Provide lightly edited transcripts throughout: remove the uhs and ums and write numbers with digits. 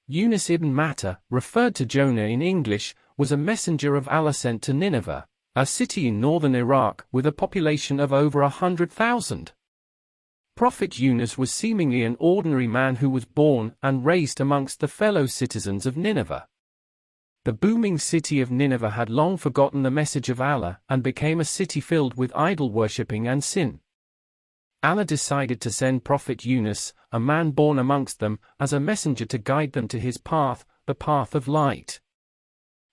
Yunus Ibn Matta, referred to Jonah in English, was a messenger of Allah sent to Nineveh, a city in northern Iraq with a population of over 100,000. Prophet Yunus was seemingly an ordinary man who was born and raised amongst the fellow citizens of Nineveh. The booming city of Nineveh had long forgotten the message of Allah and became a city filled with idol worshipping and sin. Allah decided to send Prophet Yunus, a man born amongst them, as a messenger to guide them to his path, the path of light.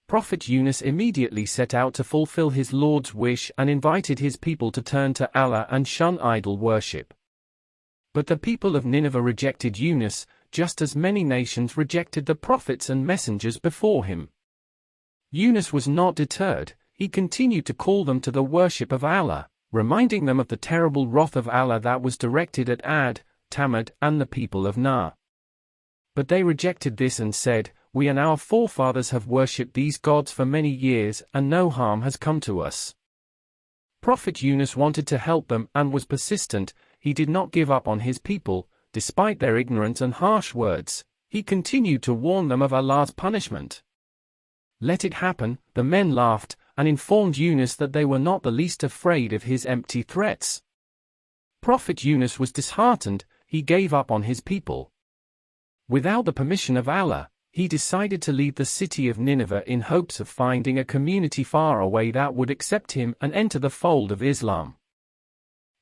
Prophet Yunus immediately set out to fulfill his Lord's wish and invited his people to turn to Allah and shun idol worship. But the people of Nineveh rejected Yunus, just as many nations rejected the prophets and messengers before him. Yunus was not deterred, he continued to call them to the worship of Allah, reminding them of the terrible wrath of Allah that was directed at Ad, Thamud, and the people of Nah. But they rejected this and said, "We and our forefathers have worshipped these gods for many years and no harm has come to us." Prophet Yunus wanted to help them and was persistent. He did not give up on his people, despite their ignorance and harsh words. He continued to warn them of Allah's punishment. Let it happen, the men laughed, and informed Yunus that they were not the least afraid of his empty threats. Prophet Yunus was disheartened, he gave up on his people. Without the permission of Allah, he decided to leave the city of Nineveh in hopes of finding a community far away that would accept him and enter the fold of Islam.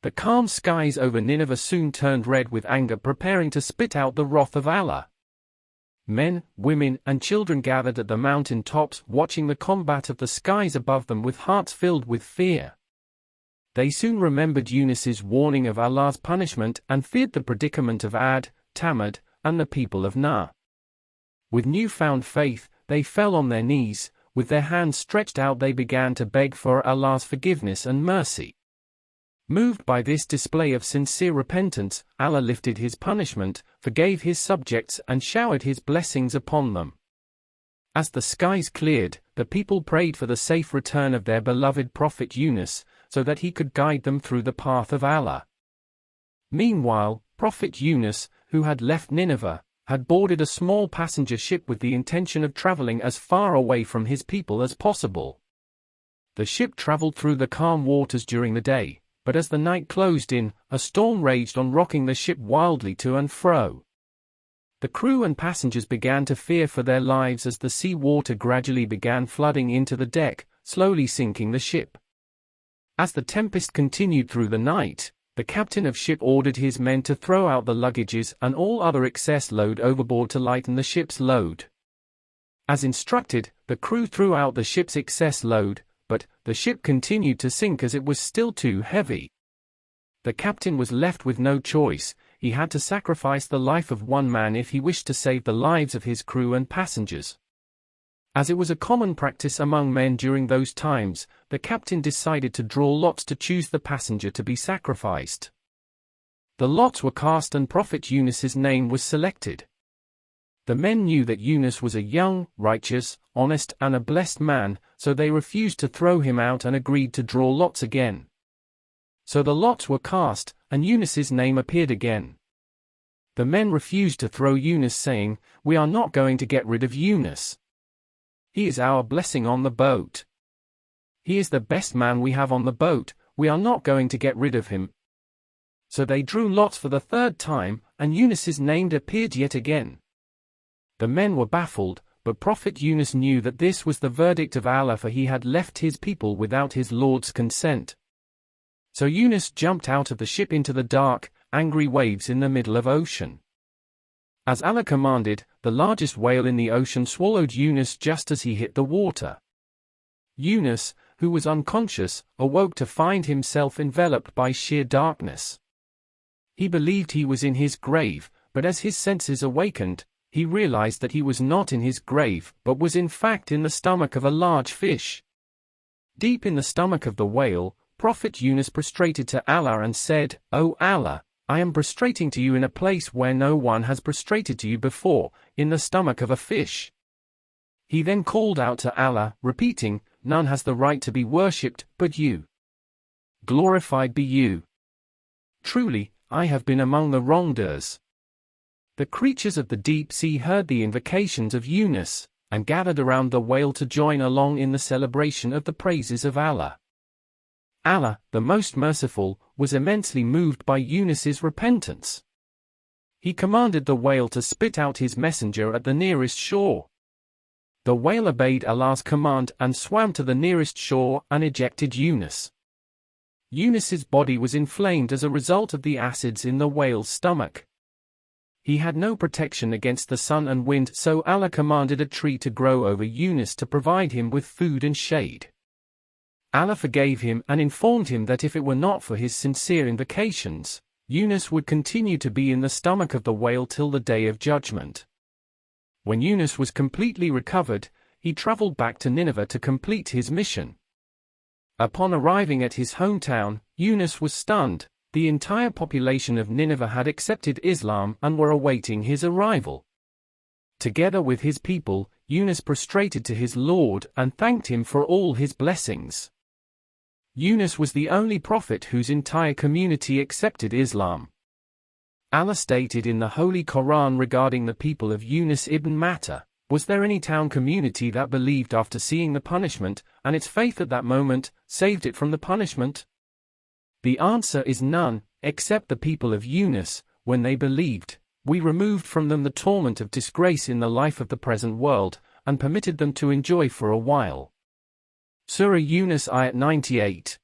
The calm skies over Nineveh soon turned red with anger, preparing to spit out the wrath of Allah. Men, women, and children gathered at the mountain tops, watching the combat of the skies above them with hearts filled with fear. They soon remembered Yunus's warning of Allah's punishment and feared the predicament of Ad, Thamud, and the people of Nah. With newfound faith, they fell on their knees, with their hands stretched out they began to beg for Allah's forgiveness and mercy. Moved by this display of sincere repentance, Allah lifted his punishment, forgave his subjects and showered his blessings upon them. As the skies cleared, the people prayed for the safe return of their beloved Prophet Yunus, so that he could guide them through the path of Allah. Meanwhile, Prophet Yunus, who had left Nineveh, had boarded a small passenger ship with the intention of traveling as far away from his people as possible. The ship traveled through the calm waters during the day, but as the night closed in, a storm raged on, rocking the ship wildly to and fro. The crew and passengers began to fear for their lives as the sea water gradually began flooding into the deck, slowly sinking the ship. As the tempest continued through the night, the captain of ship ordered his men to throw out the luggages and all other excess load overboard to lighten the ship's load. As instructed, the crew threw out the ship's excess load, but the ship continued to sink as it was still too heavy. The captain was left with no choice, he had to sacrifice the life of one man if he wished to save the lives of his crew and passengers. As it was a common practice among men during those times, the captain decided to draw lots to choose the passenger to be sacrificed. The lots were cast and Prophet Yunus's name was selected. The men knew that Yunus was a young, righteous, honest and a blessed man, so they refused to throw him out and agreed to draw lots again. So the lots were cast, and Yunus's name appeared again. The men refused to throw Yunus, saying, "We are not going to get rid of Yunus. He is our blessing on the boat. He is the best man we have on the boat, we are not going to get rid of him." So they drew lots for the third time, and Yunus's name appeared yet again. The men were baffled, but Prophet Yunus knew that this was the verdict of Allah, for he had left his people without his Lord's consent. So Yunus jumped out of the ship into the dark, angry waves in the middle of ocean. As Allah commanded, the largest whale in the ocean swallowed Yunus just as he hit the water. Yunus, who was unconscious, awoke to find himself enveloped by sheer darkness. He believed he was in his grave, but as his senses awakened, he realized that he was not in his grave, but was in fact in the stomach of a large fish. Deep in the stomach of the whale, Prophet Yunus prostrated to Allah and said, "O Allah, I am prostrating to you in a place where no one has prostrated to you before, in the stomach of a fish." He then called out to Allah, repeating, "None has the right to be worshipped but you. Glorified be you. Truly, I have been among the wrongdoers." The creatures of the deep sea heard the invocations of Yunus, and gathered around the whale to join along in the celebration of the praises of Allah. Allah, the Most Merciful, was immensely moved by Yunus's repentance. He commanded the whale to spit out his messenger at the nearest shore. The whale obeyed Allah's command and swam to the nearest shore and ejected Yunus. Yunus's body was inflamed as a result of the acids in the whale's stomach. He had no protection against the sun and wind, so Allah commanded a tree to grow over Yunus to provide him with food and shade. Allah forgave him and informed him that if it were not for his sincere invocations, Yunus would continue to be in the stomach of the whale till the day of judgment. When Yunus was completely recovered, he traveled back to Nineveh to complete his mission. Upon arriving at his hometown, Yunus was stunned. The entire population of Nineveh had accepted Islam and were awaiting his arrival. Together with his people, Yunus prostrated to his Lord and thanked him for all his blessings. Yunus was the only prophet whose entire community accepted Islam. Allah stated in the Holy Quran regarding the people of Yunus Ibn Matta, "Was there any town community that believed after seeing the punishment, and its faith at that moment saved it from the punishment?" The answer is none, except the people of Yunus. When they believed, we removed from them the torment of disgrace in the life of the present world, and permitted them to enjoy for a while. Surah Yunus Ayat 98.